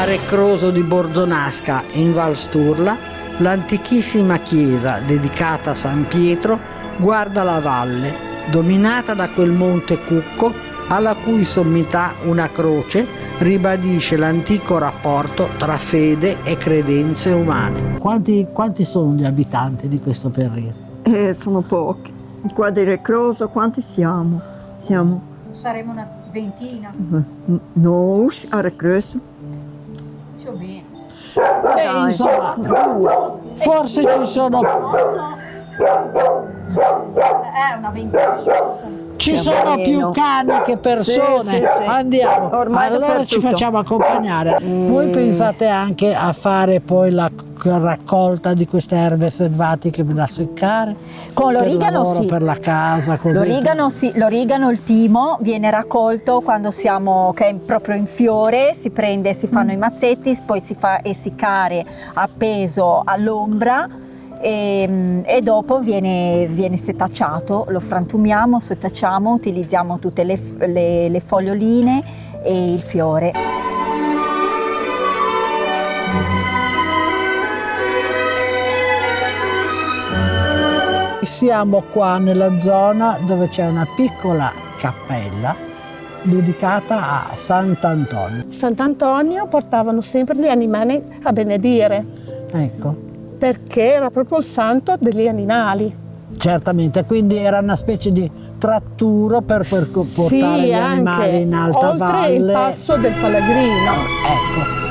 Recroso di Borzonasca, in Val Sturla, l'antichissima chiesa dedicata a San Pietro guarda la valle, dominata da quel monte Cucco, alla cui sommità una croce ribadisce l'antico rapporto tra fede e credenze umane. Quanti sono gli abitanti di questo periodo? Sono pochi. Qua di Recroso quanti siamo? Saremo una ventina. No, a Recroso. Più o meno. Insomma, forse ci sono... Una ventina. Insomma. Ci sono più cani che persone. Sì. Andiamo. Ormai allora ci dappertutto. facciamo accompagnare. Voi pensate anche a fare poi la raccolta di queste erbe selvatiche da seccare? Con l'origano per lavoro, sì. per la casa, così. L'origano sì, l'origano, il timo viene raccolto quando che è proprio in fiore, si prende, si fanno i mazzetti, poi si fa essiccare appeso all'ombra e dopo viene setacciato, lo frantumiamo, setacciamo, utilizziamo tutte le foglioline e il fiore. Siamo qua nella zona dove c'è una piccola cappella dedicata a Sant'Antonio. Sant'Antonio portavano sempre gli animali a benedire, Ecco, perché era proprio il santo degli animali. certamente, quindi era una specie di tratturo per portare Sì, gli animali anche, in alta oltre valle. il passo del Pellegrino. Ecco,